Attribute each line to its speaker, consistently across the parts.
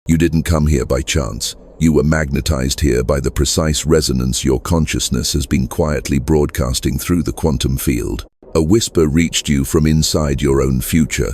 Speaker 1: You didn't come here by chance. You were magnetized here by the precise resonance your consciousness has been quietly broadcasting through the quantum field. A whisper reached you from inside your own future,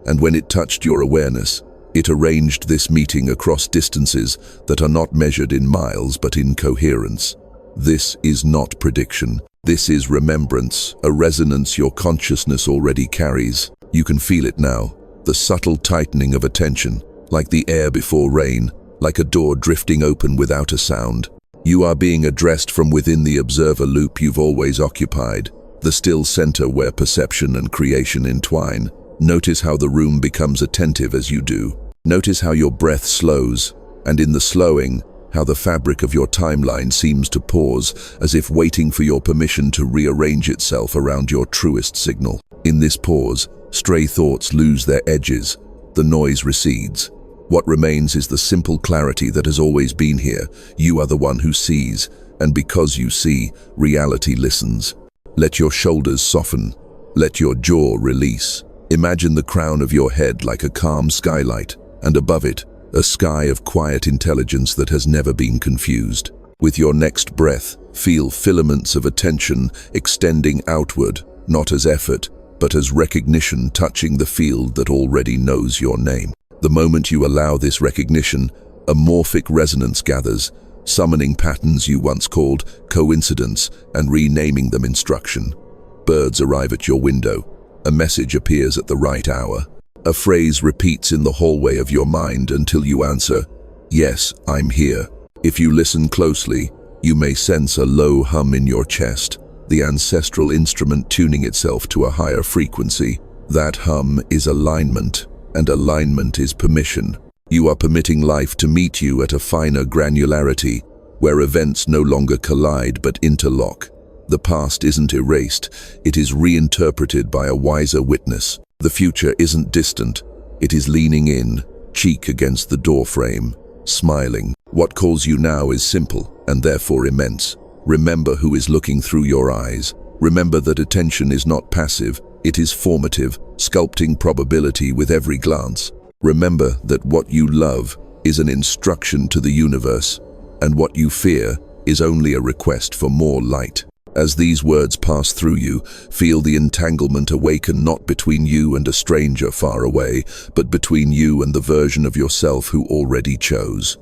Speaker 1: and when it touched your awareness, it arranged this meeting across distances that are not measured in miles but in coherence. This is not prediction. This is remembrance, a resonance your consciousness already carries. You can feel it now, the subtle tightening of attention, like the air before rain, like a door drifting open without a sound. You are being addressed from within the observer loop you've always occupied, the still center where perception and creation entwine. Notice how the room becomes attentive as you do. Notice how your breath slows, and in the slowing, how the fabric of your timeline seems to pause, as if waiting for your permission to rearrange itself around your truest signal. In this pause, stray thoughts lose their edges. The noise recedes. What remains is the simple clarity that has always been here. You are the one who sees, and because you see, reality listens. Let your shoulders soften. Let your jaw release. Imagine the crown of your head like a calm skylight, and above it, a sky of quiet intelligence that has never been confused. With your next breath, feel filaments of attention extending outward, not as effort, but as recognition touching the field that already knows your name. The moment you allow this recognition, a morphic resonance gathers, summoning patterns you once called coincidence and renaming them instruction. Birds arrive at your window. A message appears at the right hour. A phrase repeats in the hallway of your mind until you answer, "Yes, I'm here." If you listen closely, you may sense a low hum in your chest, the ancestral instrument tuning itself to a higher frequency. That hum is alignment, and alignment is permission. You are permitting life to meet you at a finer granularity, where events no longer collide but interlock. The past isn't erased, it is reinterpreted by a wiser witness. The future isn't distant, it is leaning in, cheek against the doorframe, smiling. What calls you now is simple, and therefore immense. Remember who is looking through your eyes. Remember that attention is not passive, it is formative, sculpting probability with every glance. Remember that what you love is an instruction to the universe, and what you fear is only a request for more light. As these words pass through you, feel the entanglement awaken not between you and a stranger far away, but between you and the version of yourself who already chose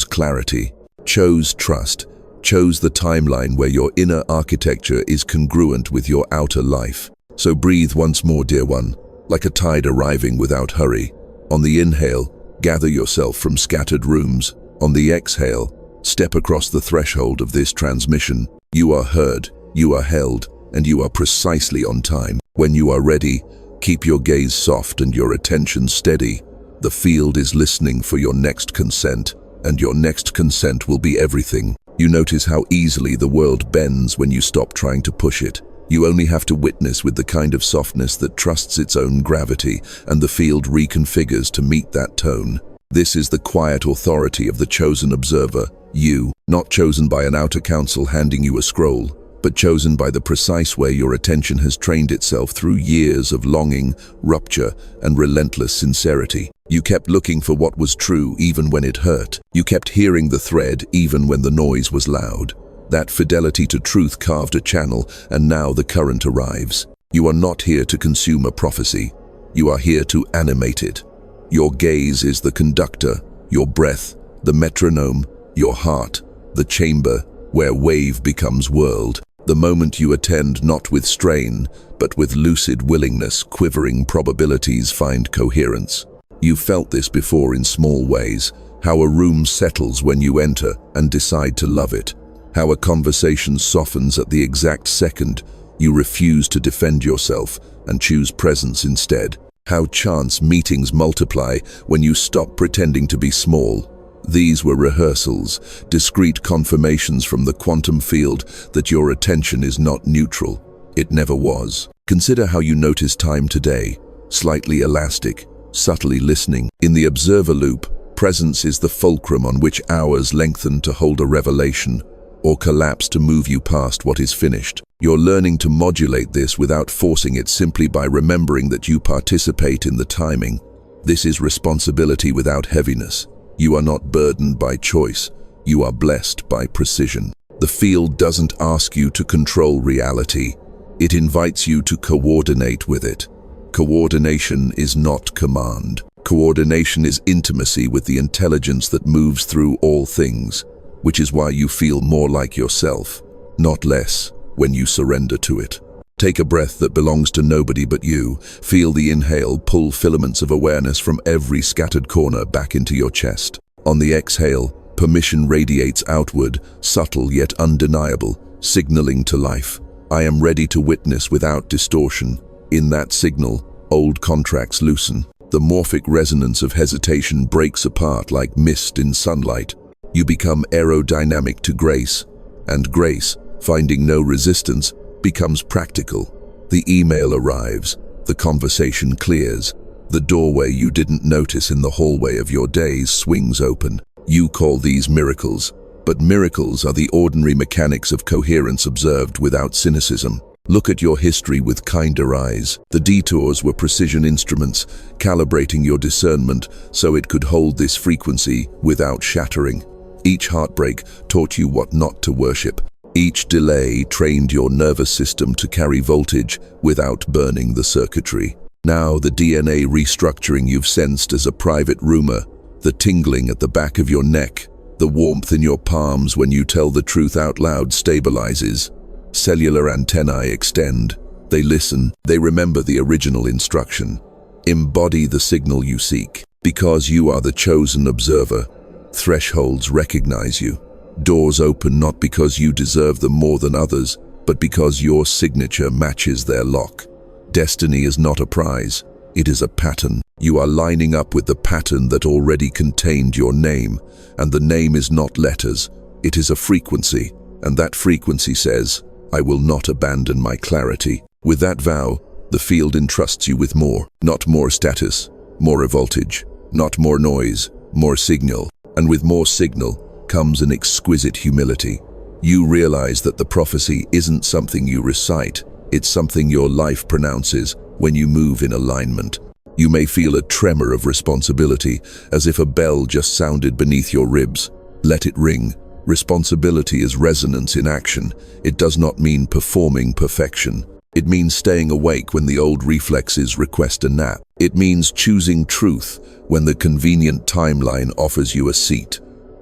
Speaker 1: clarity, chose trust, chose the timeline where your inner architecture is congruent with your outer life. So breathe once more, dear one, like a tide arriving without hurry. On the inhale, gather yourself from scattered rooms. On the exhale, step across the threshold of this transmission. You are heard, you are held, and you are precisely on time. When you are ready, keep your gaze soft and your attention steady. The field is listening for your next consent, and your next consent will be everything. You notice how easily the world bends when you stop trying to push it. You only have to witness with the kind of softness that trusts its own gravity, and the field reconfigures to meet that tone. This is the quiet authority of the chosen observer, you, not chosen by an outer council handing you a scroll, but chosen by the precise way your attention has trained itself through years of longing, rupture, and relentless sincerity. You kept looking for what was true even when it hurt. You kept hearing the thread even when the noise was loud. That fidelity to truth carved a channel, and now the current arrives. You are not here to consume a prophecy. You are here to animate it. Your gaze is the conductor, your breath, the metronome, your heart, the chamber where wave becomes world. The moment you attend not with strain, but with lucid willingness, quivering probabilities find coherence. You felt this before in small ways, how a room settles when you enter and decide to love it, how a conversation softens at the exact second you refuse to defend yourself and choose presence instead, how chance meetings multiply when you stop pretending to be small. These were rehearsals, discrete confirmations from the quantum field that your attention is not neutral. It never was. Consider how you notice time today, slightly elastic, subtly listening. In the observer loop, presence is the fulcrum on which hours lengthen to hold a revelation, or collapse to move you past what is finished. You're learning to modulate this without forcing it, simply by remembering that you participate in the timing. This is responsibility without heaviness. You are not burdened by choice. You are blessed by precision. The field doesn't ask you to control reality. It invites you to coordinate with it. Coordination is not command. Coordination is intimacy with the intelligence that moves through all things, which is why you feel more like yourself, not less, when you surrender to it. Take a breath that belongs to nobody but you. Feel the inhale pull filaments of awareness from every scattered corner back into your chest. On the exhale, permission radiates outward, subtle yet undeniable, signaling to life. I am ready to witness without distortion. In that signal, old contracts loosen. The morphic resonance of hesitation breaks apart like mist in sunlight. You become aerodynamic to grace, and grace, finding no resistance, becomes practical. The email arrives, the conversation clears, the doorway you didn't notice in the hallway of your days swings open. You call these miracles, but miracles are the ordinary mechanics of coherence observed without cynicism. Look at your history with kinder eyes. The detours were precision instruments, calibrating your discernment so it could hold this frequency without shattering. Each heartbreak taught you what not to worship. Each delay trained your nervous system to carry voltage without burning the circuitry. Now the DNA restructuring you've sensed as a private rumor, the tingling at the back of your neck, the warmth in your palms when you tell the truth out loud stabilizes. Cellular antennae extend. They listen. They remember the original instruction. Embody the signal you seek. Because you are the chosen observer, thresholds recognize you. Doors open not because you deserve them more than others, but because your signature matches their lock. Destiny is not a prize. It is a pattern. You are lining up with the pattern that already contained your name, and the name is not letters. It is a frequency, and that frequency says, I will not abandon my clarity. With that vow, the field entrusts you with more. Not more status, more voltage. Not more noise, more signal. And with more signal comes an exquisite humility. You realize that the prophecy isn't something you recite, it's something your life pronounces when you move in alignment. You may feel a tremor of responsibility, as if a bell just sounded beneath your ribs. Let it ring. Responsibility is resonance in action. It does not mean performing perfection. It means staying awake when the old reflexes request a nap. It means choosing truth when the convenient timeline offers you a seat.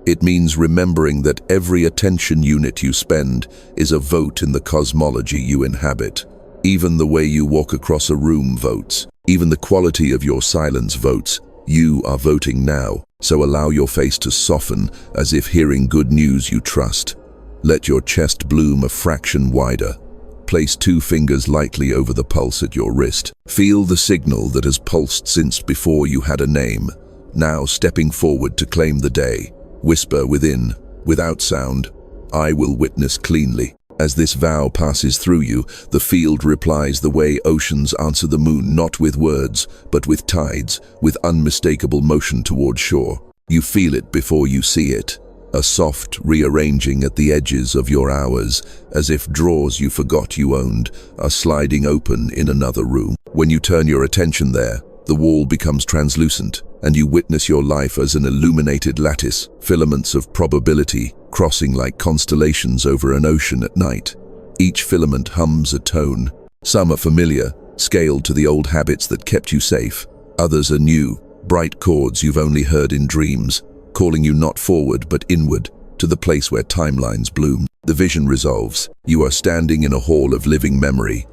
Speaker 1: It means remembering that every attention unit you spend is a vote in the cosmology you inhabit. Even the way you walk across a room votes. Even the quality of your silence votes. You are voting now, so allow your face to soften as if hearing good news you trust. Let your chest bloom a fraction wider. Place 2 fingers lightly over the pulse at your wrist. Feel the signal that has pulsed since before you had a name, now stepping forward to claim the day. Whisper within, without sound, I will witness cleanly. As this vow passes through you, the field replies the way oceans answer the moon, not with words, but with tides, with unmistakable motion toward shore. You feel it before you see it. A soft rearranging at the edges of your hours, as if drawers you forgot you owned are sliding open in another room. When you turn your attention there, the wall becomes translucent, and you witness your life as an illuminated lattice, filaments of probability crossing like constellations over an ocean at night. Each filament hums a tone. Some are familiar, scaled to the old habits that kept you safe. Others are new, bright chords you've only heard in dreams, calling you not forward but inward, to the place where timelines bloom. The vision resolves. You are standing in a hall of living memory,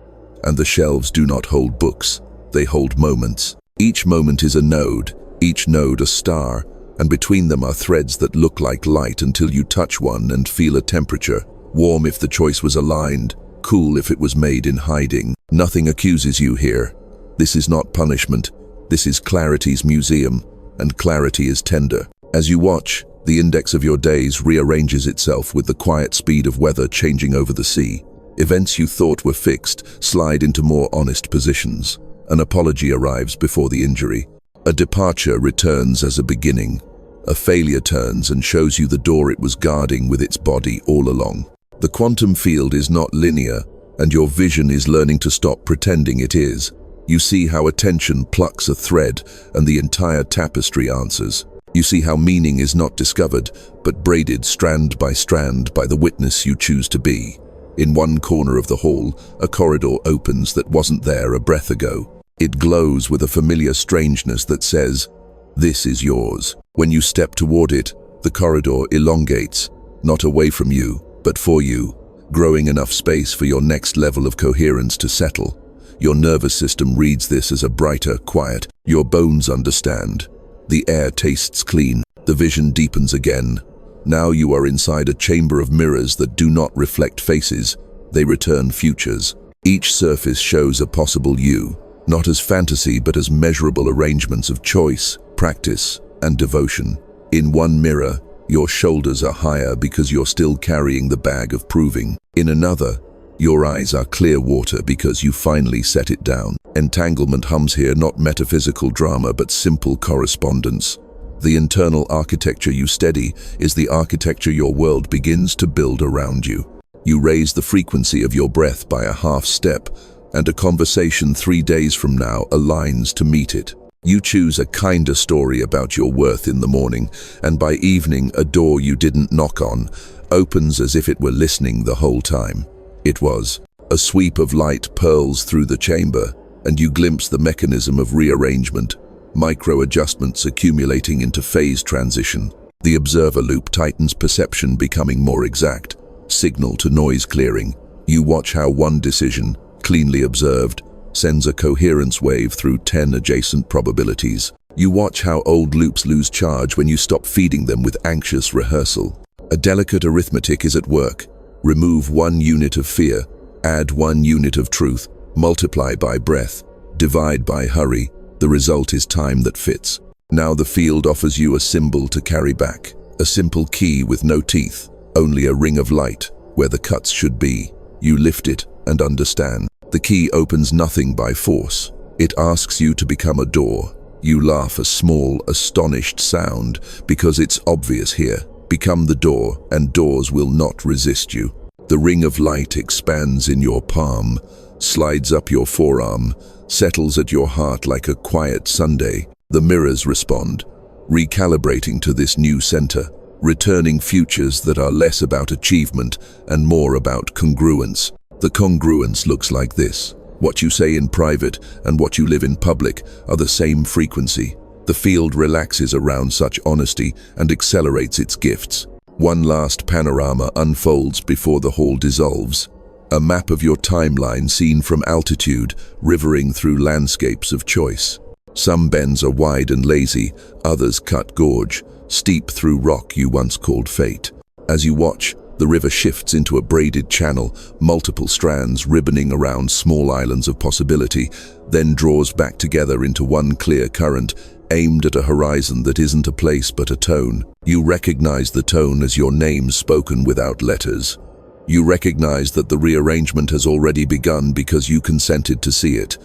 Speaker 1: and the shelves do not hold books, they hold moments. Each moment is a node, each node a star, and between them are threads that look like light until you touch one and feel a temperature. Warm if the choice was aligned, cool if it was made in hiding. Nothing accuses you here. This is not punishment. This is clarity's museum, and clarity is tender. As you watch, the index of your days rearranges itself with the quiet speed of weather changing over the sea. Events you thought were fixed slide into more honest positions. An apology arrives before the injury. A departure returns as a beginning. A failure turns and shows you the door it was guarding with its body all along. The quantum field is not linear, and your vision is learning to stop pretending it is. You see how attention plucks a thread and the entire tapestry answers. You see how meaning is not discovered, but braided strand by the witness you choose to be. In one corner of the hall, a corridor opens that wasn't there a breath ago. It glows with a familiar strangeness that says, "This is yours." When you step toward it, the corridor elongates, not away from you, but for you, growing enough space for your next level of coherence to settle. Your nervous system reads this as a brighter quiet. Your bones understand. The air tastes clean. The vision deepens again. Now you are inside a chamber of mirrors that do not reflect faces. They return futures. Each surface shows a possible you, not as fantasy but as measurable arrangements of choice, practice, and devotion. In one mirror, your shoulders are higher because you're still carrying the bag of proving. In another, your eyes are clear water because you finally set it down. Entanglement hums here, not metaphysical drama but simple correspondence. The internal architecture you steady is the architecture your world begins to build around you. You raise the frequency of your breath by a half step, and a conversation 3 days from now aligns to meet it. You choose a kinder story about your worth in the morning, and by evening a door you didn't knock on opens as if it were listening the whole time. It was. A sweep of light purls through the chamber, and you glimpse the mechanism of rearrangement, micro-adjustments accumulating into phase transition. The observer loop tightens, perception becoming more exact, signal to noise clearing. You watch how one decision, cleanly observed, sends a coherence wave through 10 adjacent probabilities. You watch how old loops lose charge when you stop feeding them with anxious rehearsal. A delicate arithmetic is at work. Remove 1 unit of fear, add 1 unit of truth, multiply by breath, divide by hurry. The result is time that fits. Now the field offers you a symbol to carry back, a simple key with no teeth, only a ring of light where the cuts should be. You lift it and understand. The key opens nothing by force. It asks you to become a door. You laugh, a small, astonished sound, because it's obvious here. Become the door, and doors will not resist you. The ring of light expands in your palm, slides up your forearm, settles at your heart like a quiet Sunday. The mirrors respond, recalibrating to this new center, returning futures that are less about achievement and more about congruence. The congruence looks like this. What you say in private and what you live in public are the same frequency. The field relaxes around such honesty and accelerates its gifts. One last panorama unfolds before the hall dissolves. A map of your timeline seen from altitude, rivering through landscapes of choice. Some bends are wide and lazy, others cut gorge, steep through rock you once called fate. As you watch, the river shifts into a braided channel, multiple strands ribboning around small islands of possibility, then draws back together into one clear current, aimed at a horizon that isn't a place but a tone. You recognize the tone as your name spoken without letters. You recognize that the rearrangement has already begun because you consented to see it.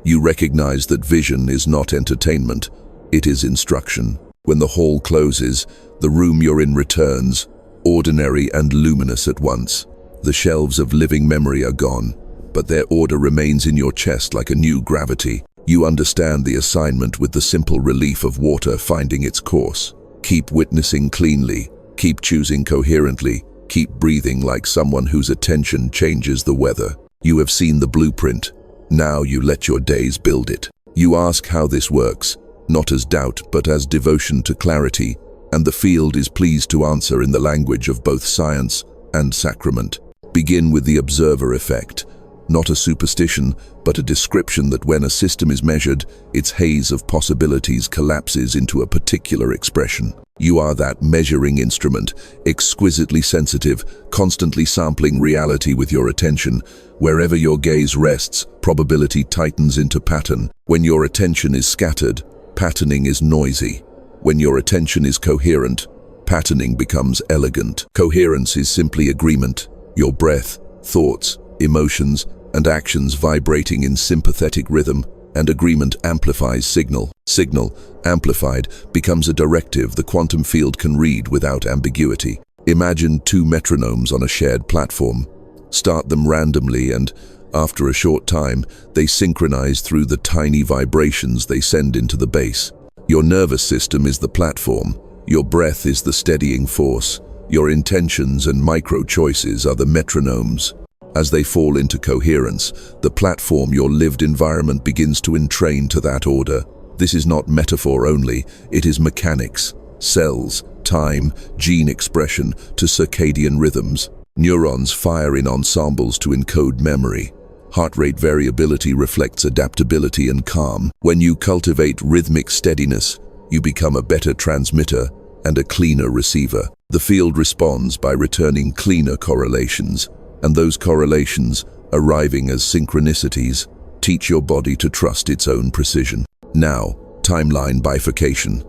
Speaker 1: You recognize that vision is not entertainment, it is instruction. When the hall closes, the room you're in returns, ordinary and luminous at once. The shelves of living memory are gone, but their order remains in your chest like a new gravity. You understand the assignment with the simple relief of water finding its course. Keep witnessing cleanly, keep choosing coherently, keep breathing like someone whose attention changes the weather. You have seen the blueprint. Now you let your days build it. You ask how this works, not as doubt but as devotion to clarity, and the field is pleased to answer in the language of both science and sacrament. Begin with the observer effect. Not a superstition, but a description that when a system is measured, its haze of possibilities collapses into a particular expression. You are that measuring instrument, exquisitely sensitive, constantly sampling reality with your attention. Wherever your gaze rests, probability tightens into pattern. When your attention is scattered, patterning is noisy. When your attention is coherent, patterning becomes elegant. Coherence is simply agreement, your breath, thoughts, emotions, and actions vibrating in sympathetic rhythm, and agreement amplifies signal. Signal, amplified, becomes a directive the quantum field can read without ambiguity. Imagine 2 metronomes on a shared platform. Start them randomly and, after a short time, they synchronize through the tiny vibrations they send into the bass. Your nervous system is the platform, your breath is the steadying force, your intentions and micro-choices are the metronomes. As they fall into coherence, the platform, your lived environment, begins to entrain to that order. This is not metaphor only, it is mechanics, cells, time, gene expression to circadian rhythms. Neurons fire in ensembles to encode memory. Heart rate variability reflects adaptability and calm. When you cultivate rhythmic steadiness, you become a better transmitter and a cleaner receiver. The field responds by returning cleaner correlations, and those correlations, arriving as synchronicities, teach your body to trust its own precision. Now, timeline bifurcation.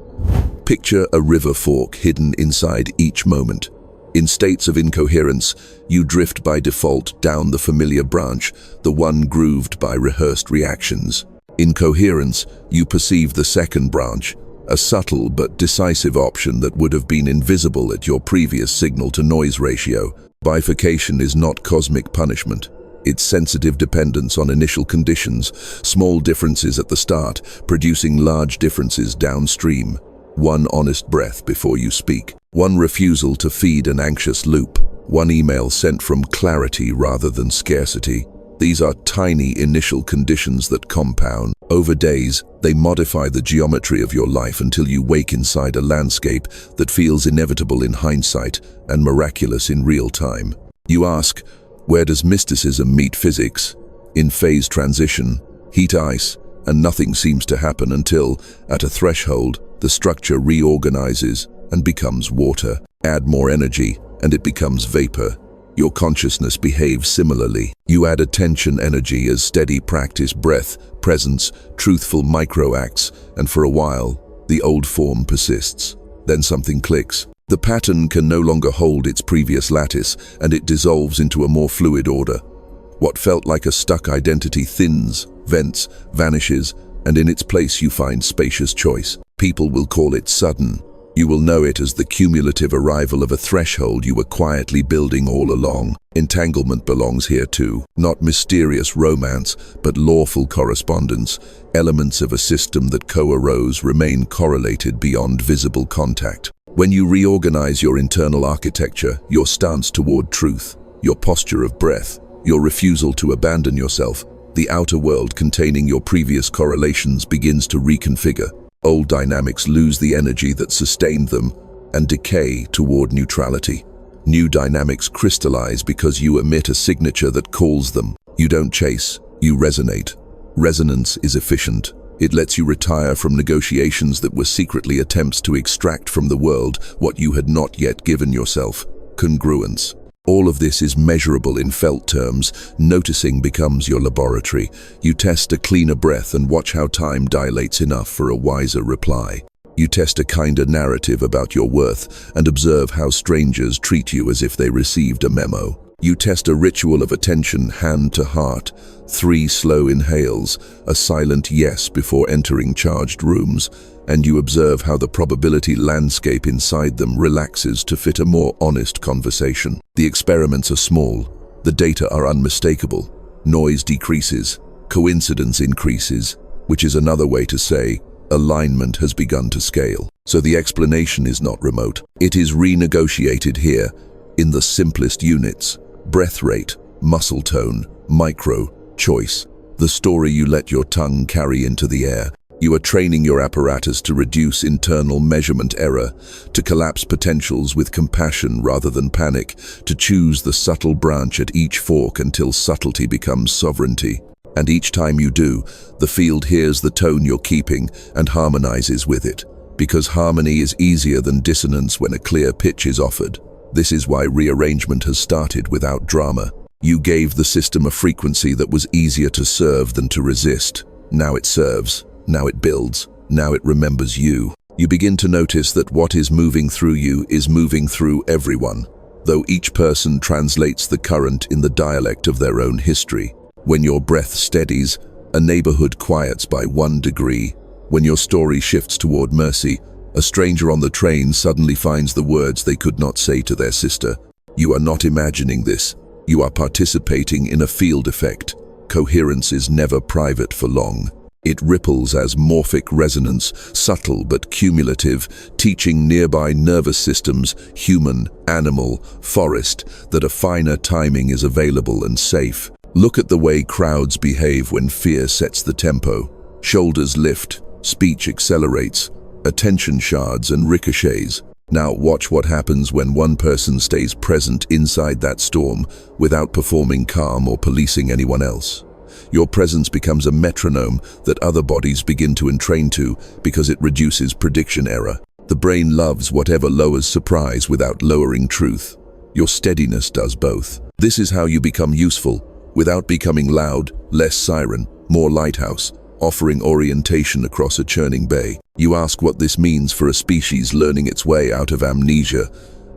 Speaker 1: Picture a river fork hidden inside each moment. In states of incoherence, you drift by default down the familiar branch, the one grooved by rehearsed reactions. In coherence, you perceive the second branch, a subtle but decisive option that would have been invisible at your previous signal-to-noise ratio. Bifurcation is not cosmic punishment. It's sensitive dependence on initial conditions, small differences at the start, producing large differences downstream. One honest breath before you speak. One refusal to feed an anxious loop. One email sent from clarity rather than scarcity. These are tiny initial conditions that compound. Over days, they modify the geometry of your life until you wake inside a landscape that feels inevitable in hindsight and miraculous in real time. You ask, where does mysticism meet physics? In phase transition, heat ice, and nothing seems to happen until, at a threshold, the structure reorganizes and becomes water. Add more energy, and it becomes vapor. Your consciousness behaves similarly. You add attention energy as steady practice, breath, presence, truthful micro-acts, and for a while, the old form persists. Then something clicks. The pattern can no longer hold its previous lattice, and it dissolves into a more fluid order. What felt like a stuck identity thins, vents, vanishes, and in its place you find spacious choice. People will call it sudden. You will know it as the cumulative arrival of a threshold you were quietly building all along. Entanglement belongs here too. Not mysterious romance, but lawful correspondence. Elements of a system that co-arose remain correlated beyond visible contact. When you reorganize your internal architecture, your stance toward truth, your posture of breath, your refusal to abandon yourself, the outer world containing your previous correlations begins to reconfigure. Old dynamics lose the energy that sustained them and decay toward neutrality. New dynamics crystallize because you emit a signature that calls them. You don't chase, you resonate. Resonance is efficient. It lets you retire from negotiations that were secretly attempts to extract from the world what you had not yet given yourself. Congruence. All of this is measurable in felt terms. Noticing becomes your laboratory. You test a cleaner breath and watch how time dilates enough for a wiser reply. You test a kinder narrative about your worth and observe how strangers treat you as if they received a memo. You test a ritual of attention hand to heart, 3 slow inhales, a silent yes before entering charged rooms, and you observe how the probability landscape inside them relaxes to fit a more honest conversation. The experiments are small, the data are unmistakable, noise decreases, coincidence increases, which is another way to say alignment has begun to scale. So the explanation is not remote. It is renegotiated here, in the simplest units: breath rate, muscle tone, micro, choice, the story you let your tongue carry into the air. You are training your apparatus to reduce internal measurement error, to collapse potentials with compassion rather than panic, to choose the subtle branch at each fork until subtlety becomes sovereignty. And each time you do, the field hears the tone you're keeping and harmonizes with it, because harmony is easier than dissonance when a clear pitch is offered. This is why rearrangement has started without drama. You gave the system a frequency that was easier to serve than to resist. Now it serves. Now it builds. Now it remembers you. You begin to notice that what is moving through you is moving through everyone, though each person translates the current in the dialect of their own history. When your breath steadies, a neighborhood quiets by 1 degree. When your story shifts toward mercy, a stranger on the train suddenly finds the words they could not say to their sister. You are not imagining this. You are participating in a field effect. Coherence is never private for long. It ripples as morphic resonance, subtle but cumulative, teaching nearby nervous systems, human, animal, forest, that a finer timing is available and safe. Look at the way crowds behave when fear sets the tempo. Shoulders lift, speech accelerates, attention shards and ricochets. Now watch what happens when one person stays present inside that storm without performing calm or policing anyone else. Your presence becomes a metronome that other bodies begin to entrain to because it reduces prediction error. The brain loves whatever lowers surprise without lowering truth. Your steadiness does both. This is how you become useful, without becoming loud, less siren, more lighthouse, offering orientation across a churning bay. You ask what this means for a species learning its way out of amnesia.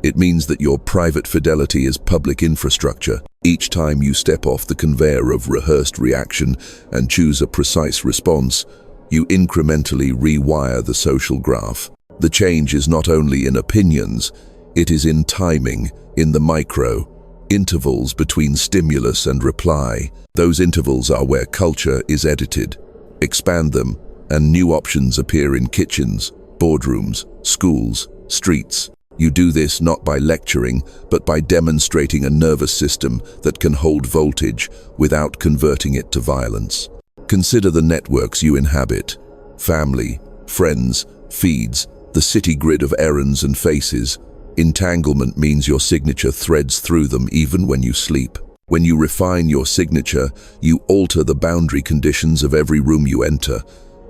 Speaker 1: It means that your private fidelity is public infrastructure. Each time you step off the conveyor of rehearsed reaction and choose a precise response, you incrementally rewire the social graph. The change is not only in opinions, it is in timing, in the micro intervals between stimulus and reply. Those intervals are where culture is edited. Expand them, and new options appear in kitchens, boardrooms, schools, streets. You do this not by lecturing, but by demonstrating a nervous system that can hold voltage without converting it to violence. Consider the networks you inhabit: family, friends, feeds, the city grid of errands and faces. Entanglement means your signature threads through them even when you sleep. When you refine your signature, you alter the boundary conditions of every room you enter.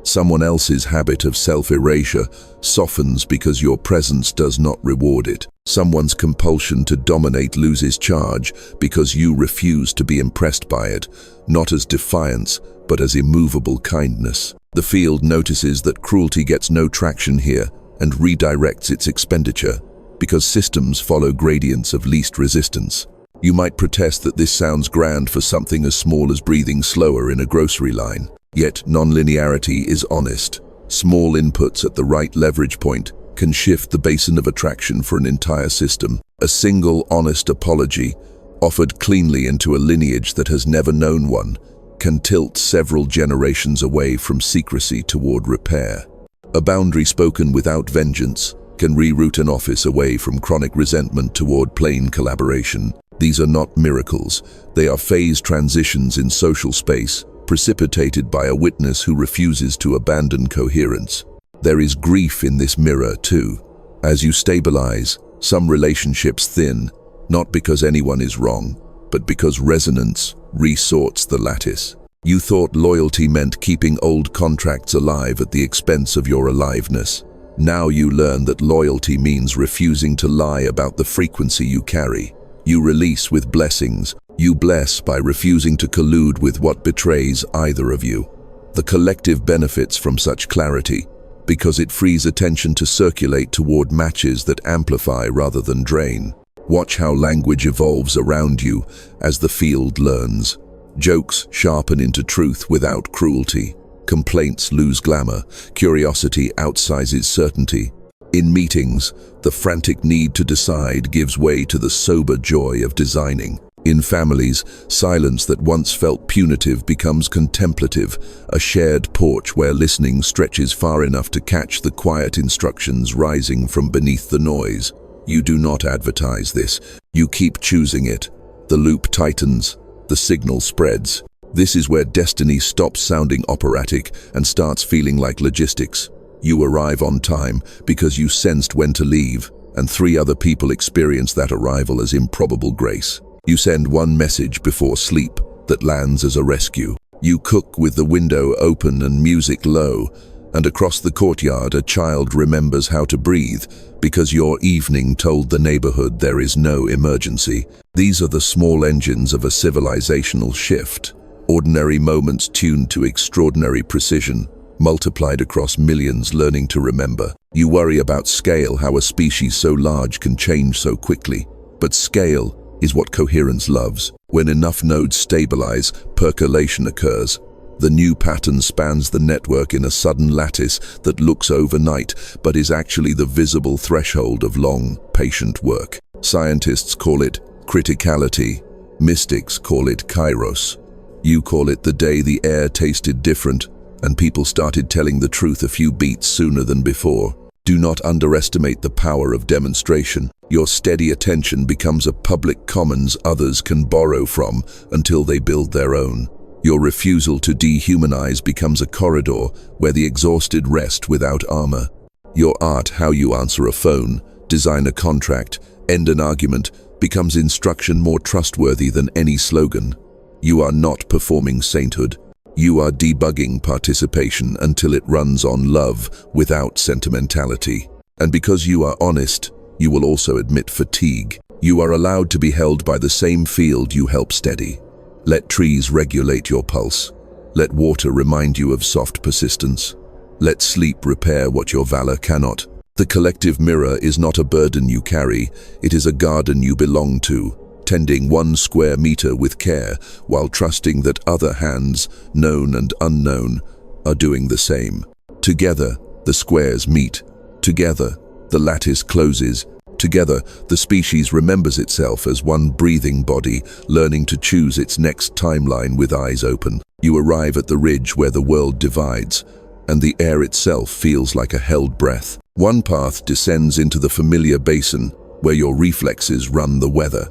Speaker 1: Someone else's habit of self-erasure softens because your presence does not reward it. Someone's compulsion to dominate loses charge because you refuse to be impressed by it, not as defiance, but as immovable kindness. The field notices that cruelty gets no traction here and redirects its expenditure, because systems follow gradients of least resistance. You might protest that this sounds grand for something as small as breathing slower in a grocery line. Yet nonlinearity is honest. Small inputs at the right leverage point can shift the basin of attraction for an entire system. A single honest apology, offered cleanly into a lineage that has never known one, can tilt several generations away from secrecy toward repair. A boundary spoken without vengeance can reroute an office away from chronic resentment toward plain collaboration. These are not miracles. They are phase transitions in social space, precipitated by a witness who refuses to abandon coherence. There is grief in this mirror too. As you stabilize, some relationships thin, not because anyone is wrong, but because resonance resorts the lattice. You thought loyalty meant keeping old contracts alive at the expense of your aliveness. Now you learn that loyalty means refusing to lie about the frequency you carry. You release with blessings. You bless by refusing to collude with what betrays either of you. The collective benefits from such clarity, because it frees attention to circulate toward matches that amplify rather than drain. Watch how language evolves around you as the field learns. Jokes sharpen into truth without cruelty. Complaints lose glamour. Curiosity outsizes certainty. In meetings, the frantic need to decide gives way to the sober joy of designing. In families, silence that once felt punitive becomes contemplative, a shared porch where listening stretches far enough to catch the quiet instructions rising from beneath the noise. You do not advertise this. You keep choosing it. The loop tightens. The signal spreads. This is where destiny stops sounding operatic and starts feeling like logistics. You arrive on time because you sensed when to leave, and 3 other people experience that arrival as improbable grace. You send one message before sleep that lands as a rescue. You cook with the window open and music low, and across the courtyard a child remembers how to breathe because your evening told the neighborhood there is no emergency. These are the small engines of a civilizational shift. Ordinary moments tuned to extraordinary precision, multiplied across millions learning to remember. You worry about scale, how a species so large can change so quickly. But scale is what coherence loves. When enough nodes stabilize, percolation occurs. The new pattern spans the network in a sudden lattice that looks overnight, but is actually the visible threshold of long, patient work. Scientists call it criticality. Mystics call it kairos. You call it the day the air tasted different, and people started telling the truth a few beats sooner than before. Do not underestimate the power of demonstration. Your steady attention becomes a public commons others can borrow from until they build their own. Your refusal to dehumanize becomes a corridor where the exhausted rest without armor. Your art, how you answer a phone, design a contract, end an argument, becomes instruction more trustworthy than any slogan. You are not performing sainthood. You are debugging participation until it runs on love without sentimentality. And because you are honest, you will also admit fatigue. You are allowed to be held by the same field you help steady. Let trees regulate your pulse. Let water remind you of soft persistence. Let sleep repair what your valor cannot. The collective mirror is not a burden you carry, it is a garden you belong to, tending 1 square meter with care, while trusting that other hands, known and unknown, are doing the same. Together, the squares meet. Together, the lattice closes. Together, the species remembers itself as one breathing body, learning to choose its next timeline with eyes open. You arrive at the ridge where the world divides, and the air itself feels like a held breath. One path descends into the familiar basin, where your reflexes run the weather.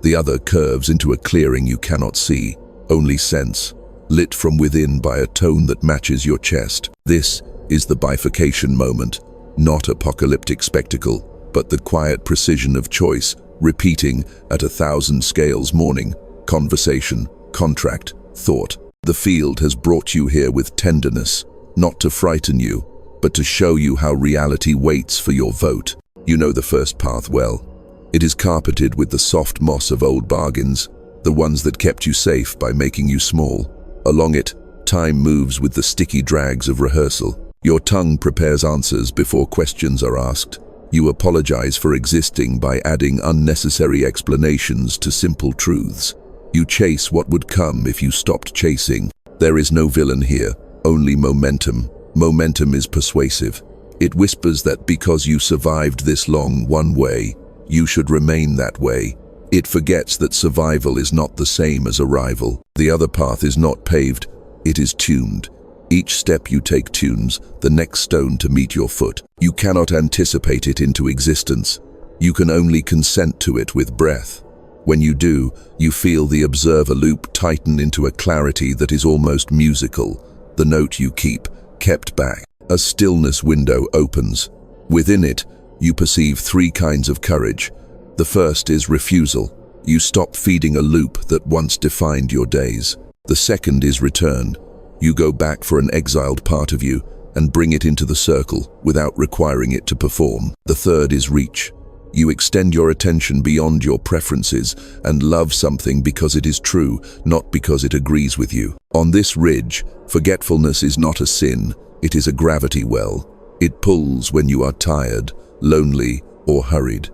Speaker 1: The other curves into a clearing you cannot see, only sense, lit from within by a tone that matches your chest. This is the bifurcation moment, not apocalyptic spectacle, but the quiet precision of choice, repeating at 1,000 scales: morning, conversation, contract, thought. The field has brought you here with tenderness, not to frighten you, but to show you how reality waits for your vote. You know the first path well. It is carpeted with the soft moss of old bargains, the ones that kept you safe by making you small. Along it, time moves with the sticky drags of rehearsal. Your tongue prepares answers before questions are asked. You apologize for existing by adding unnecessary explanations to simple truths. You chase what would come if you stopped chasing. There is no villain here, only momentum. Momentum is persuasive. It whispers that because you survived this long one way, you should remain that way. It forgets that survival is not the same as arrival. The other path is not paved, it is tuned. Each step you take tunes the next stone to meet your foot. You cannot anticipate it into existence. You can only consent to it with breath. When you do, you feel the observer loop tighten into a clarity that is almost musical. The note you kept back. A stillness window opens. Within it, you perceive 3 kinds of courage. The first is refusal. You stop feeding a loop that once defined your days. The second is return. You go back for an exiled part of you and bring it into the circle without requiring it to perform. The third is reach. You extend your attention beyond your preferences and love something because it is true, not because it agrees with you. On this ridge, forgetfulness is not a sin, it is a gravity well. It pulls when you are tired, lonely, or hurried.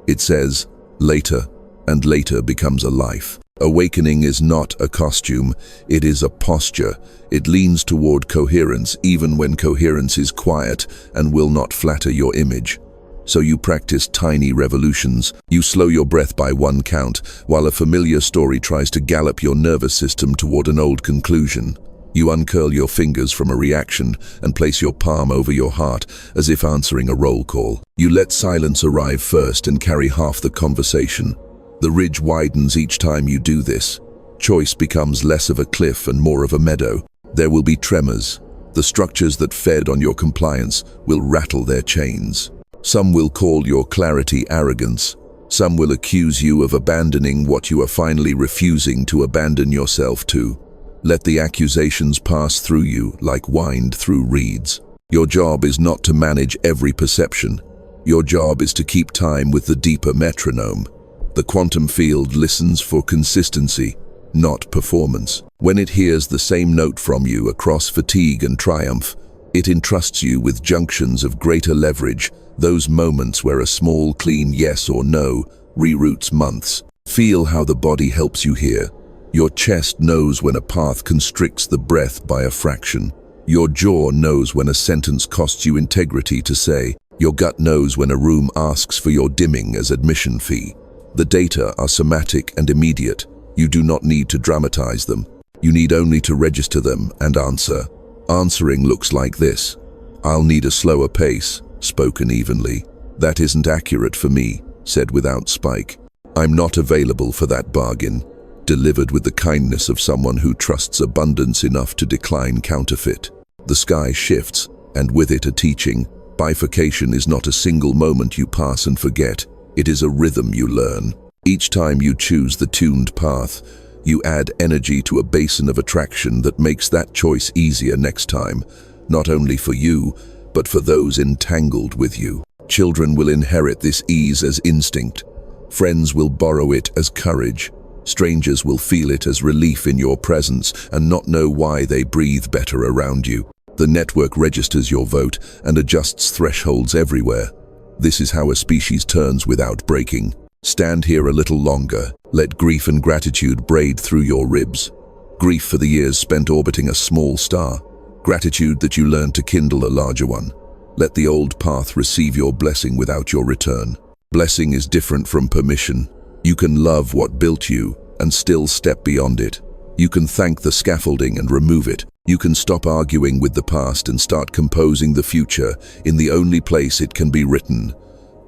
Speaker 1: It says, later, and later becomes a life. Awakening is not a costume, it is a posture. It leans toward coherence even when coherence is quiet and will not flatter your image. So you practice tiny revolutions. You slow your breath by 1 count, while a familiar story tries to gallop your nervous system toward an old conclusion. You uncurl your fingers from a reaction and place your palm over your heart as if answering a roll call. You let silence arrive first and carry half the conversation. The ridge widens each time you do this. Choice becomes less of a cliff and more of a meadow. There will be tremors. The structures that fed on your compliance will rattle their chains. Some will call your clarity arrogance. Some will accuse you of abandoning what you are finally refusing to abandon yourself to. Let the accusations pass through you like wind through reeds. Your job is not to manage every perception. Your job is to keep time with the deeper metronome. The quantum field listens for consistency, not performance. When it hears the same note from you across fatigue and triumph, it entrusts you with junctions of greater leverage, those moments where a small, clean yes or no reroutes months. Feel how the body helps you here. Your chest knows when a path constricts the breath by a fraction. Your jaw knows when a sentence costs you integrity to say. Your gut knows when a room asks for your dimming as admission fee. The data are somatic and immediate. You do not need to dramatize them. You need only to register them and answer. Answering looks like this. I'll need a slower pace, spoken evenly. That isn't accurate for me, said without spike. I'm not available for that bargain, delivered with the kindness of someone who trusts abundance enough to decline counterfeit. The sky shifts, and with it a teaching. Bifurcation is not a single moment you pass and forget. It is a rhythm you learn. Each time you choose the tuned path, you add energy to a basin of attraction that makes that choice easier next time, not only for you, but for those entangled with you. Children will inherit this ease as instinct. Friends will borrow it as courage. Strangers will feel it as relief in your presence and not know why they breathe better around you. The network registers your vote and adjusts thresholds everywhere. This is how a species turns without breaking. Stand here a little longer. Let grief and gratitude braid through your ribs. Grief for the years spent orbiting a small star. Gratitude that you learned to kindle a larger one. Let the old path receive your blessing without your return. Blessing is different from permission. You can love what built you and still step beyond it. You can thank the scaffolding and remove it. You can stop arguing with the past and start composing the future in the only place it can be written.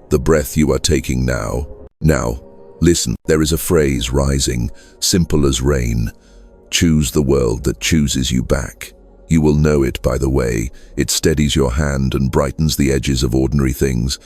Speaker 1: The breath you are taking now. Now, listen, there is a phrase rising, simple as rain. Choose the world that chooses you back. You will know it, by the way. It steadies your hand and brightens the edges of ordinary things.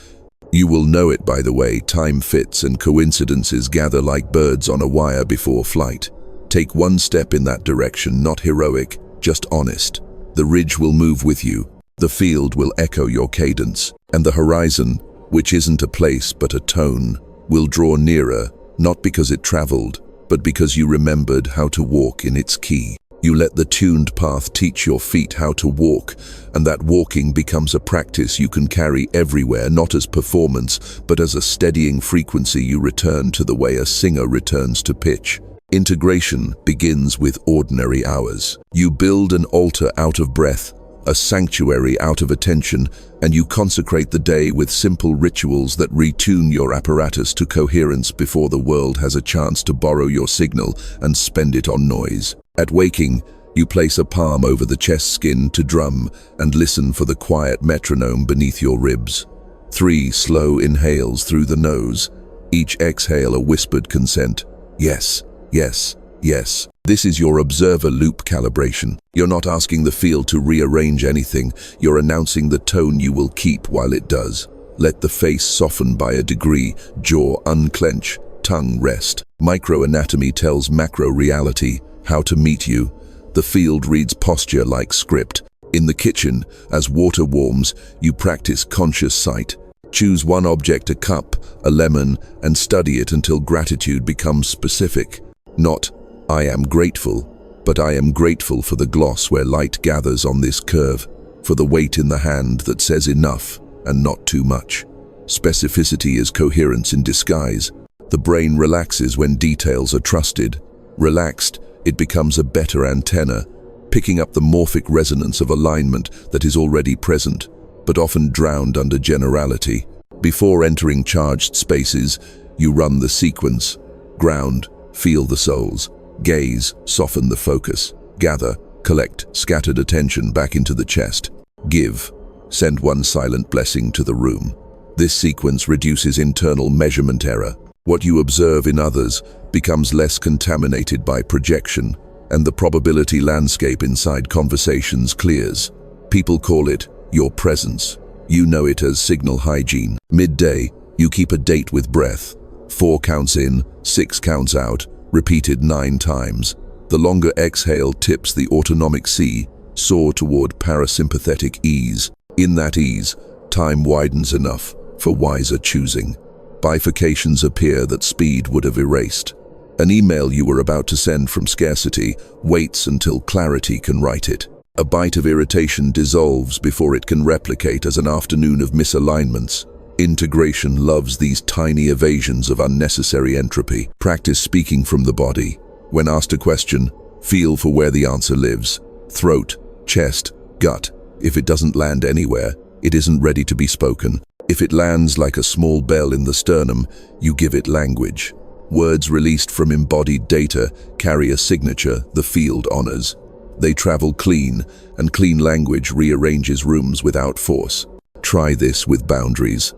Speaker 1: You will know it, by the way. Time fits and coincidences gather like birds on a wire before flight. Take one step in that direction, not heroic, just honest. The ridge will move with you. The field will echo your cadence. And the horizon, which isn't a place but a tone, will draw nearer, not because it traveled, but because you remembered how to walk in its key. You let the tuned path teach your feet how to walk, and that walking becomes a practice you can carry everywhere, not as performance, but as a steadying frequency you return to the way a singer returns to pitch. Integration begins with ordinary hours. You build an altar out of breath, a sanctuary out of attention, and you consecrate the day with simple rituals that retune your apparatus to coherence before the world has a chance to borrow your signal and spend it on noise. At waking, you place a palm over the chest skin to drum and listen for the quiet metronome beneath your ribs. 3 slow inhales through the nose, each exhale a whispered consent. Yes, yes, yes. This is your observer loop calibration. You're not asking the field to rearrange anything, you're announcing the tone you will keep while it does. Let the face soften by a degree, jaw unclench, tongue rest. Microanatomy tells macro reality how to meet you. The field reads posture like script. In the kitchen, as water warms, you practice conscious sight. Choose one object, a cup, a lemon, and study it until gratitude becomes specific. Not, I am grateful, but I am grateful for the gloss where light gathers on this curve, for the weight in the hand that says enough and not too much. Specificity is coherence in disguise. The brain relaxes when details are trusted. Relaxed, it becomes a better antenna, picking up the morphic resonance of alignment that is already present, but often drowned under generality. Before entering charged spaces, you run the sequence. Ground, feel the souls. Gaze, soften the focus. Gather, collect scattered attention back into the chest. Give, send one silent blessing to the room. This sequence reduces internal measurement error. What you observe in others becomes less contaminated by projection, and the probability landscape inside conversations clears. People call it your presence. You know it as signal hygiene. Midday, you keep a date with breath. 4 counts in, 6 counts out, repeated 9 times. The longer exhale tips the autonomic C, soar toward parasympathetic ease. In that ease, time widens enough for wiser choosing. Bifurcations appear that speed would have erased. An email you were about to send from scarcity waits until clarity can write it. A bite of irritation dissolves before it can replicate as an afternoon of misalignments. Integration loves these tiny evasions of unnecessary entropy. Practice speaking from the body. When asked a question, feel for where the answer lives. Throat, chest, gut. If it doesn't land anywhere, it isn't ready to be spoken. If it lands like a small bell in the sternum, you give it language. Words released from embodied data carry a signature the field honors. They travel clean, and clean language rearranges rooms without force. Try this with boundaries.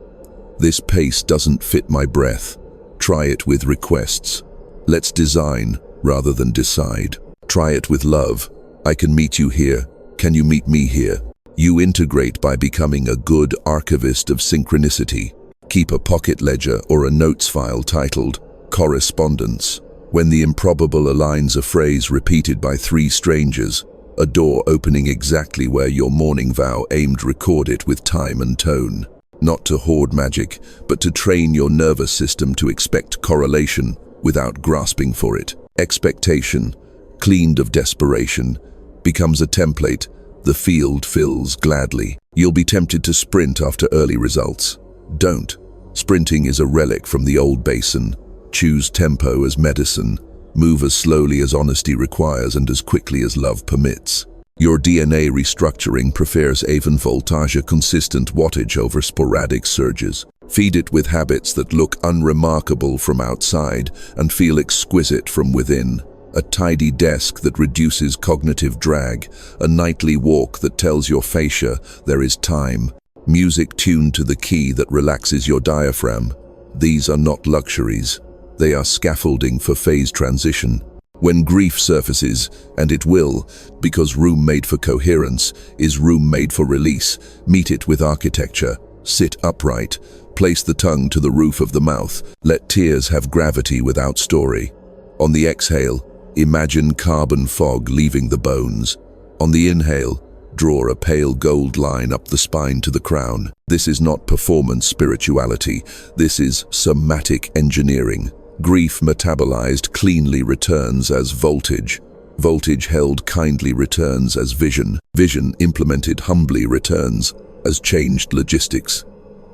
Speaker 1: This pace doesn't fit my breath. Try it with requests. Let's design rather than decide. Try it with love. I can meet you here. Can you meet me here? You integrate by becoming a good archivist of synchronicity. Keep a pocket ledger or a notes file titled Correspondence. When the improbable aligns a phrase repeated by 3 strangers, a door opening exactly where your morning vow aimed, record it with time and tone. Not to hoard magic, but to train your nervous system to expect correlation without grasping for it. Expectation, cleaned of desperation, becomes a template the field fills gladly. You'll be tempted to sprint after early results. Don't. Sprinting is a relic from the old basin. Choose tempo as medicine. Move as slowly as honesty requires and as quickly as love permits. Your DNA restructuring prefers even voltage, a consistent wattage over sporadic surges. Feed it with habits that look unremarkable from outside and feel exquisite from within. A tidy desk that reduces cognitive drag, a nightly walk that tells your fascia there is time, music tuned to the key that relaxes your diaphragm. These are not luxuries. They are scaffolding for phase transition. When grief surfaces, and it will, because room made for coherence is room made for release, meet it with architecture. Sit upright. Place the tongue to the roof of the mouth. Let tears have gravity without story. On the exhale, imagine carbon fog leaving the bones. On the inhale, draw a pale gold line up the spine to the crown. This is not performance spirituality. This is somatic engineering. Grief metabolized cleanly returns as voltage. Voltage held kindly returns as vision. Vision implemented humbly returns as changed logistics.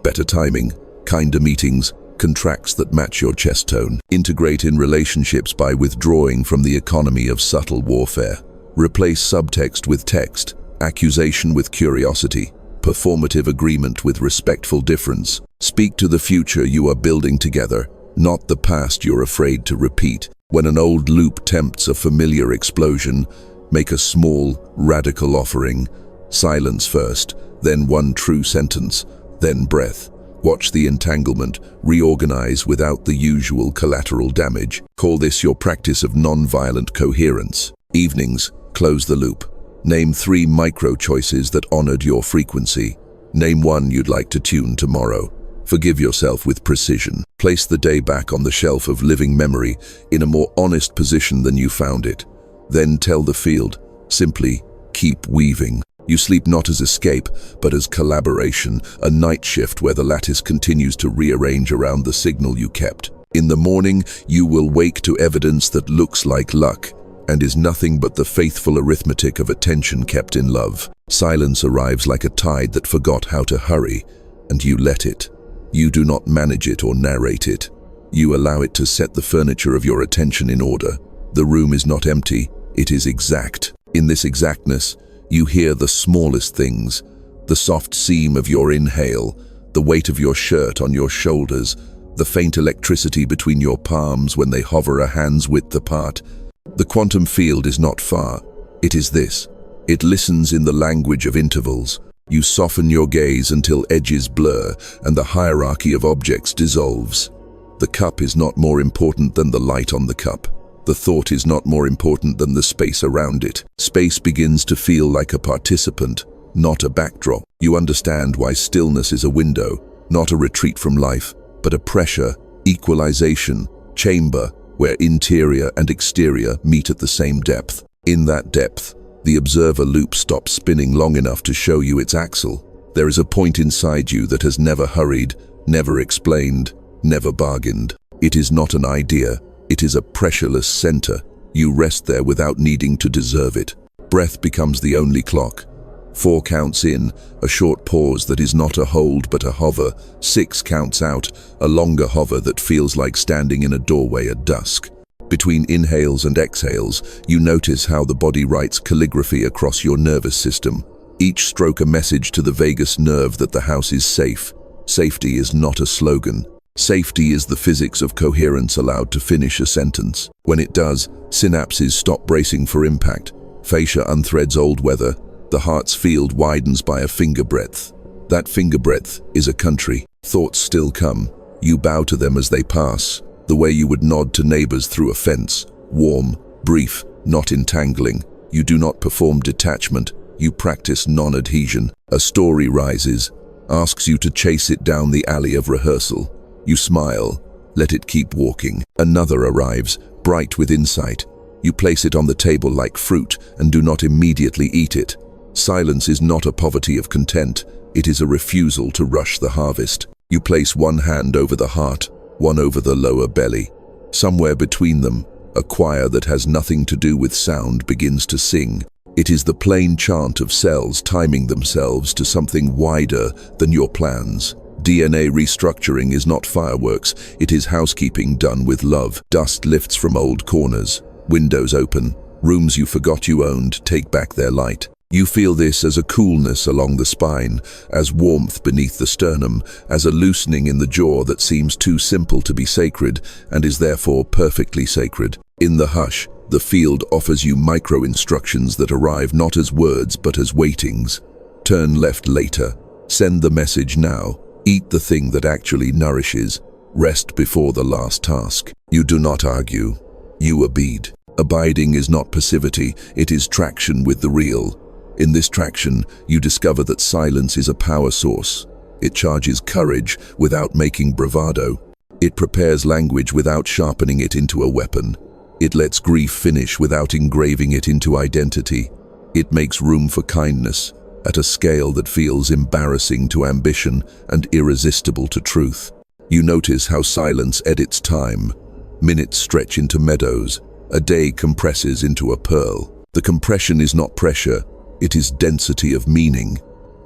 Speaker 1: Better timing, kinder meetings, contracts that match your chest tone. Integrate in relationships by withdrawing from the economy of subtle warfare. Replace subtext with text, accusation with curiosity, performative agreement with respectful difference. Speak to the future you are building together, not the past you're afraid to repeat. When an old loop tempts a familiar explosion, make a small, radical offering. Silence first, then one true sentence, then breath. Watch the entanglement reorganize without the usual collateral damage. Call this your practice of non-violent coherence. Evenings, close the loop. Name 3 micro-choices that honored your frequency. Name 1 you'd like to tune tomorrow. Forgive yourself with precision. Place the day back on the shelf of living memory in a more honest position than you found it. Then tell the field, simply keep weaving. You sleep not as escape, but as collaboration, a night shift where the lattice continues to rearrange around the signal you kept. In the morning, you will wake to evidence that looks like luck and is nothing but the faithful arithmetic of attention kept in love. Silence arrives like a tide that forgot how to hurry, and you let it. You do not manage it or narrate it. You allow it to set the furniture of your attention in order. The room is not empty, it is exact. In this exactness, you hear the smallest things, the soft seam of your inhale, the weight of your shirt on your shoulders, the faint electricity between your palms when they hover a hand's width apart. The quantum field is not far, it is this. It listens in the language of intervals. You soften your gaze until edges blur and the hierarchy of objects dissolves. The cup is not more important than the light on the cup. The thought is not more important than the space around it. Space begins to feel like a participant, not a backdrop. You understand why stillness is a window, not a retreat from life, but a pressure, equalization, chamber where interior and exterior meet at the same depth. In that depth, the observer loop stops spinning long enough to show you its axle. There is a point inside you that has never hurried, never explained, never bargained. It is not an idea. It is a pressureless center. You rest there without needing to deserve it. Breath becomes the only clock. 4 counts in, a short pause that is not a hold but a hover. 6 counts out, a longer hover that feels like standing in a doorway at dusk. Between inhales and exhales, you notice how the body writes calligraphy across your nervous system. Each stroke a message to the vagus nerve that the house is safe. Safety is not a slogan. Safety is the physics of coherence allowed to finish a sentence. When it does, synapses stop bracing for impact. Fascia unthreads old weather. The heart's field widens by a finger breadth. That finger breadth is a country. Thoughts still come. You bow to them as they pass, the way you would nod to neighbors through a fence. Warm, brief, not entangling. You do not perform detachment. You practice non-adhesion. A story rises, asks you to chase it down the alley of rehearsal. You smile, let it keep walking. Another arrives, bright with insight. You place it on the table like fruit and do not immediately eat it. Silence is not a poverty of content. It is a refusal to rush the harvest. You place one hand over the heart, one over the lower belly. Somewhere between them, a choir that has nothing to do with sound begins to sing. It is the plain chant of cells timing themselves to something wider than your plans. DNA restructuring is not fireworks, it is housekeeping done with love. Dust lifts from old corners. Windows open. Rooms you forgot you owned take back their light. You feel this as a coolness along the spine, as warmth beneath the sternum, as a loosening in the jaw that seems too simple to be sacred and is therefore perfectly sacred. In the hush, the field offers you micro-instructions that arrive not as words but as waitings. Turn left later. Send the message now. Eat the thing that actually nourishes. Rest before the last task. You do not argue. You abide. Abiding is not passivity, it is traction with the real. In this traction, you discover that silence is a power source. It charges courage without making bravado. It prepares language without sharpening it into a weapon. It lets grief finish without engraving it into identity. It makes room for kindness at a scale that feels embarrassing to ambition and irresistible to truth. You notice how silence edits time. Minutes stretch into meadows. A day compresses into a pearl. The compression is not pressure, it is density of meaning.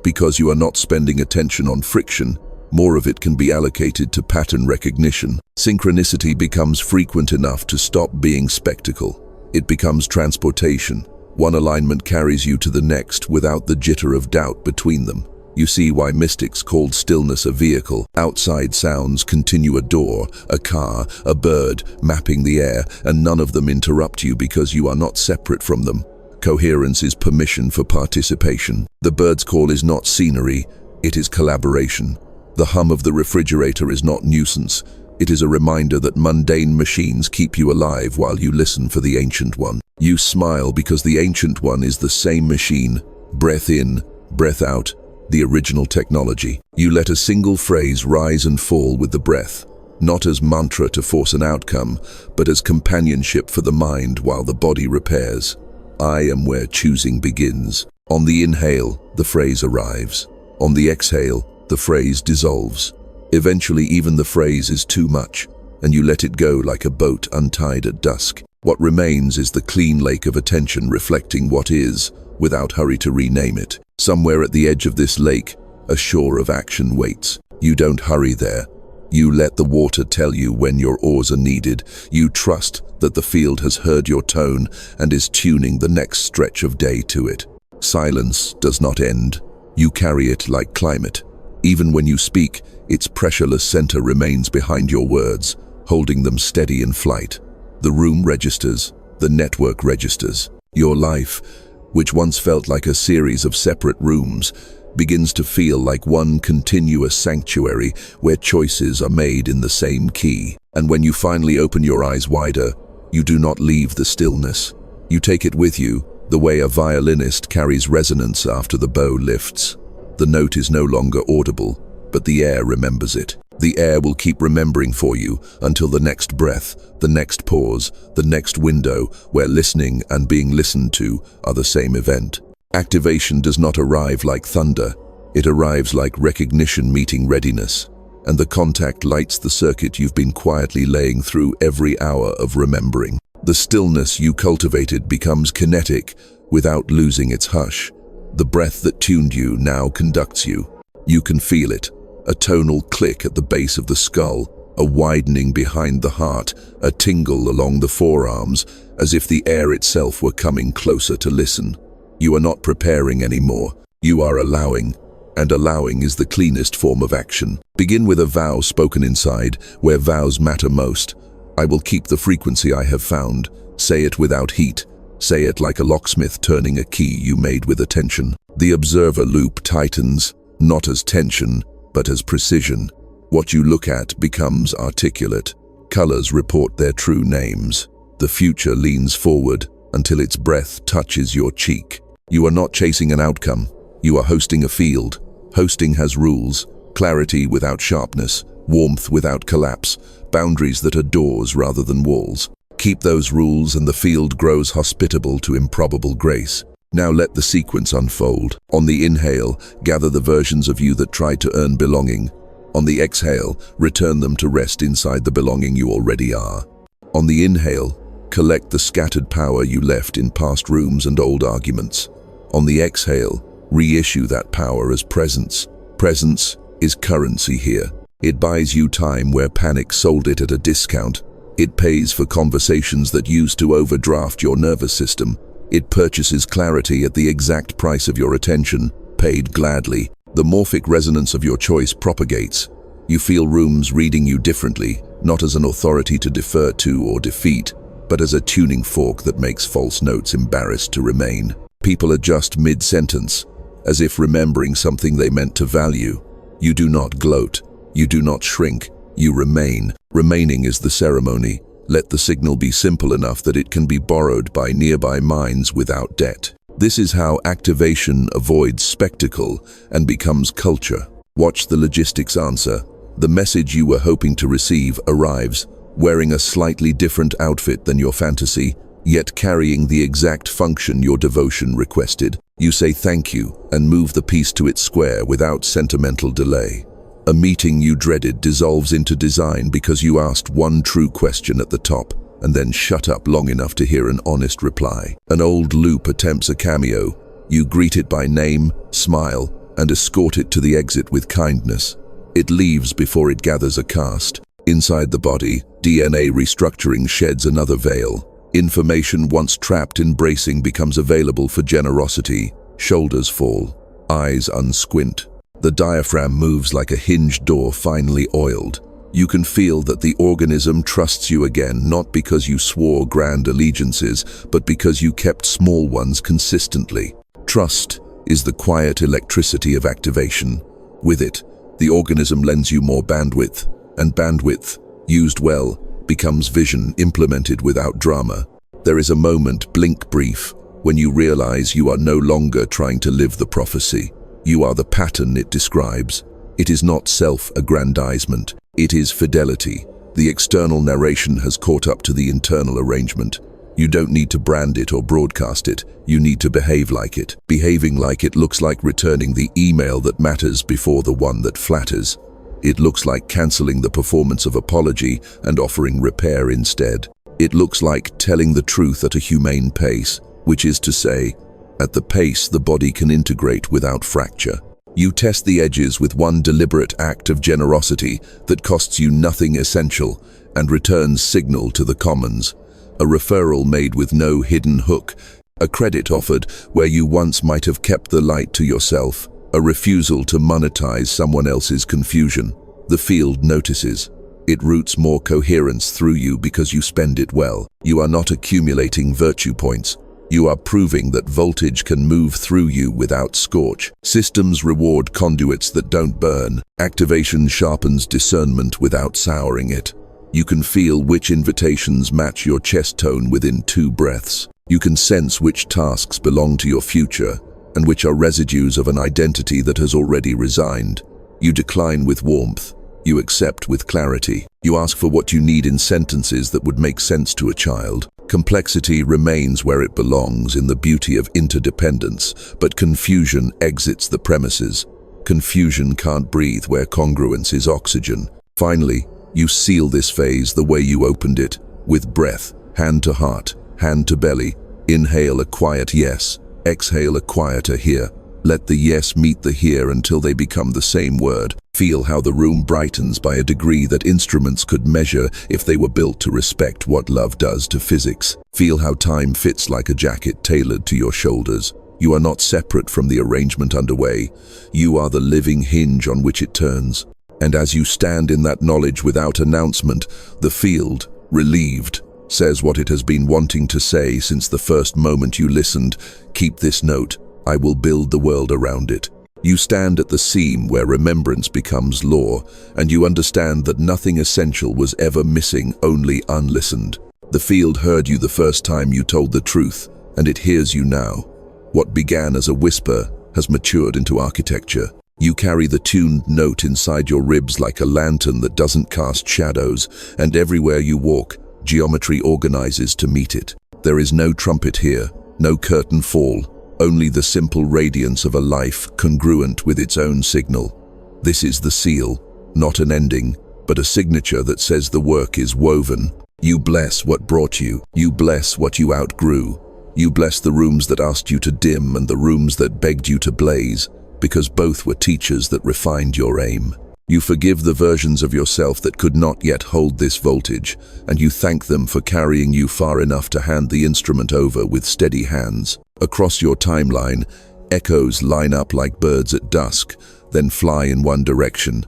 Speaker 1: Because you are not spending attention on friction, more of it can be allocated to pattern recognition. Synchronicity becomes frequent enough to stop being spectacle. It becomes transportation. One alignment carries you to the next without the jitter of doubt between them. You see why mystics called stillness a vehicle. Outside sounds continue: a door, a car, a bird, mapping the air, and none of them interrupt you because you are not separate from them. Coherence is permission for participation. The bird's call is not scenery, it is collaboration. The hum of the refrigerator is not nuisance, it is a reminder that mundane machines keep you alive while you listen for the ancient one. You smile because the ancient one is the same machine. Breath in, breath out. The original technology. You let a single phrase rise and fall with the breath, not as mantra to force an outcome, but as companionship for the mind while the body repairs. I am where choosing begins. On the inhale, the phrase arrives. On the exhale, the phrase dissolves. Eventually, even the phrase is too much, and you let it go like a boat untied at dusk. What remains is the clean lake of attention reflecting what is, without hurry to rename it. Somewhere at the edge of this lake, a shore of action waits. You don't hurry there. You let the water tell you when your oars are needed. You trust that the field has heard your tone and is tuning the next stretch of day to it. Silence does not end. You carry it like climate. Even when you speak, its pressureless center remains behind your words, holding them steady in flight. The room registers, the network registers. Your life, which once felt like a series of separate rooms, begins to feel like one continuous sanctuary where choices are made in the same key. And when you finally open your eyes wider, you do not leave the stillness. You take it with you, the way a violinist carries resonance after the bow lifts. The note is no longer audible, but the air remembers it. The air will keep remembering for you until the next breath, the next pause, the next window where listening and being listened to are the same event. Activation does not arrive like thunder. It arrives like recognition meeting readiness, and the contact lights the circuit you've been quietly laying through every hour of remembering. The stillness you cultivated becomes kinetic without losing its hush. The breath that tuned you now conducts you. You can feel it. A tonal click at the base of the skull, a widening behind the heart, a tingle along the forearms, as if the air itself were coming closer to listen. You are not preparing anymore. You are allowing, and allowing is the cleanest form of action. Begin with a vow spoken inside, where vows matter most. I will keep the frequency I have found. Say it without heat. Say it like a locksmith turning a key you made with attention. The observer loop tightens, not as tension, but as precision. What you look at becomes articulate. Colors report their true names. The future leans forward until its breath touches your cheek. You are not chasing an outcome. You are hosting a field. Hosting has rules, clarity without sharpness, warmth without collapse, boundaries that are doors rather than walls. Keep those rules and the field grows hospitable to improbable grace. Now let the sequence unfold. On the inhale, gather the versions of you that tried to earn belonging. On the exhale, return them to rest inside the belonging you already are. On the inhale, collect the scattered power you left in past rooms and old arguments. On the exhale, reissue that power as presence. Presence is currency here. It buys you time where panic sold it at a discount. It pays for conversations that used to overdraft your nervous system. It purchases clarity at the exact price of your attention, paid gladly. The morphic resonance of your choice propagates. You feel rooms reading you differently, not as an authority to defer to or defeat, but as a tuning fork that makes false notes embarrassed to remain. People adjust mid-sentence, as if remembering something they meant to value. You do not gloat. You do not shrink. You remain. Remaining is the ceremony. Let the signal be simple enough that it can be borrowed by nearby minds without debt. This is how activation avoids spectacle and becomes culture. Watch the logistics answer. The message you were hoping to receive arrives, wearing a slightly different outfit than your fantasy, yet carrying the exact function your devotion requested. You say thank you and move the piece to its square without sentimental delay. A meeting you dreaded dissolves into design because you asked one true question at the top and then shut up long enough to hear an honest reply. An old loop attempts a cameo. You greet it by name, smile, and escort it to the exit with kindness. It leaves before it gathers a cast. Inside the body, DNA restructuring sheds another veil. Information once trapped in bracing becomes available for generosity. Shoulders fall, eyes unsquint. The diaphragm moves like a hinged door finely oiled. You can feel that the organism trusts you again, not because you swore grand allegiances, but because you kept small ones consistently. Trust is the quiet electricity of activation. With it, the organism lends you more bandwidth, and bandwidth, used well, becomes vision implemented without drama. There is a moment, blink brief, when you realize you are no longer trying to live the prophecy. You are the pattern it describes. It is not self-aggrandizement. It is fidelity. The external narration has caught up to the internal arrangement. You don't need to brand it or broadcast it. You need to behave like it. Behaving like it looks like returning the email that matters before the one that flatters. It looks like canceling the performance of apology and offering repair instead. It looks like telling the truth at a humane pace, which is to say, at the pace the body can integrate without fracture. You test the edges with one deliberate act of generosity that costs you nothing essential and returns signal to the commons. A referral made with no hidden hook, a credit offered where you once might have kept the light to yourself, a refusal to monetize someone else's confusion. The field notices. It routes more coherence through you because you spend it well. You are not accumulating virtue points. You are proving that voltage can move through you without scorch. Systems reward conduits that don't burn. Activation sharpens discernment without souring it. You can feel which invitations match your chest tone within 2 breaths. You can sense which tasks belong to your future and which are residues of an identity that has already resigned. You decline with warmth. You accept with clarity. You ask for what you need in sentences that would make sense to a child. Complexity remains where it belongs in the beauty of interdependence, but confusion exits the premises. Confusion can't breathe where congruence is oxygen. Finally, you seal this phase the way you opened it, with breath, hand to heart, hand to belly. Inhale a quiet yes, exhale a quieter here. Let the yes meet the here until they become the same word. Feel how the room brightens by a degree that instruments could measure if they were built to respect what love does to physics. Feel how time fits like a jacket tailored to your shoulders. You are not separate from the arrangement underway. You are the living hinge on which it turns. And as you stand in that knowledge without announcement, the field, relieved, says what it has been wanting to say since the first moment you listened. Keep this note. I will build the world around it. You stand at the seam where remembrance becomes law, and you understand that nothing essential was ever missing, only unlistened. The field heard you the first time you told the truth, and it hears you now. What began as a whisper has matured into architecture. You carry the tuned note inside your ribs like a lantern that doesn't cast shadows, and everywhere you walk, geometry organizes to meet it. There is no trumpet here, no curtain fall, only the simple radiance of a life congruent with its own signal. This is the seal, not an ending, but a signature that says the work is woven. You bless what brought you. You bless what you outgrew. You bless the rooms that asked you to dim and the rooms that begged you to blaze, because both were teachers that refined your aim. You forgive the versions of yourself that could not yet hold this voltage, and you thank them for carrying you far enough to hand the instrument over with steady hands. Across your timeline, echoes line up like birds at dusk, then fly in one direction.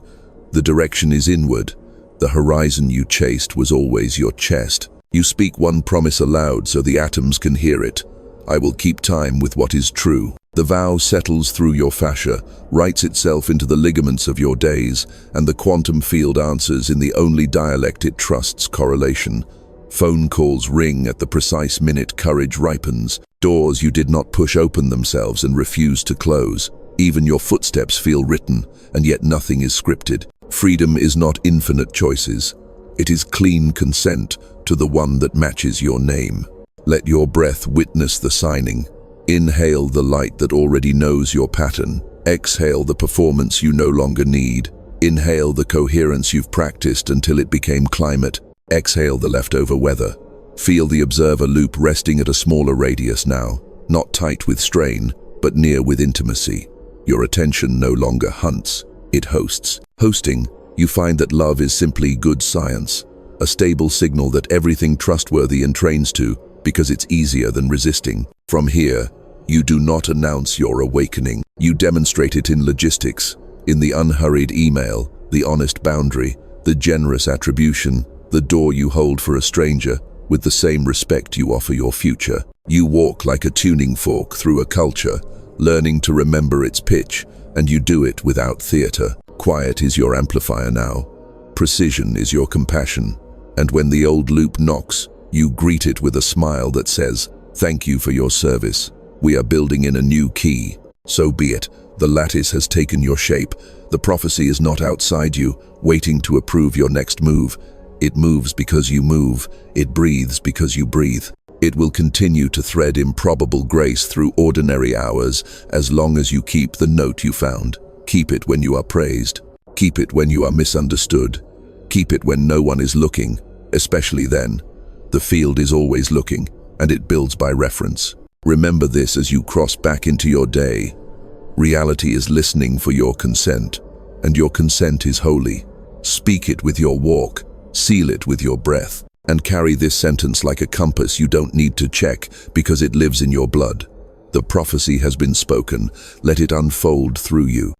Speaker 1: The direction is inward. The horizon you chased was always your chest. You speak one promise aloud so the atoms can hear it. I will keep time with what is true. The vow settles through your fascia, writes itself into the ligaments of your days, and the quantum field answers in the only dialect it trusts: correlation. Phone calls ring at the precise minute courage ripens. Doors you did not push open themselves and refuse to close. Even your footsteps feel written, and yet nothing is scripted. Freedom is not infinite choices. It is clean consent to the one that matches your name. Let your breath witness the signing. Inhale the light that already knows your pattern. Exhale the performance you no longer need. Inhale the coherence you've practiced until it became climate. Exhale the leftover weather. Feel the observer loop resting at a smaller radius now, not tight with strain, but near with intimacy. Your attention no longer hunts, it hosts. Hosting, you find that love is simply good science, a stable signal that everything trustworthy entrains to because it's easier than resisting. From here, you do not announce your awakening. You demonstrate it in logistics, in the unhurried email, the honest boundary, the generous attribution, the door you hold for a stranger with the same respect you offer your future. You walk like a tuning fork through a culture, learning to remember its pitch, and you do it without theater. Quiet is your amplifier now. Precision is your compassion. And when the old loop knocks, you greet it with a smile that says, "Thank you for your service. We are building in a new key." So be it. The lattice has taken your shape. The prophecy is not outside you, waiting to approve your next move. It moves because you move. It breathes because you breathe. It will continue to thread improbable grace through ordinary hours as long as you keep the note you found. Keep it when you are praised. Keep it when you are misunderstood. Keep it when no one is looking, especially then. The field is always looking, and it builds by reference. Remember this as you cross back into your day. Reality is listening for your consent, and your consent is holy. Speak it with your walk, seal it with your breath, and carry this sentence like a compass you don't need to check because it lives in your blood. The prophecy has been spoken. Let it unfold through you.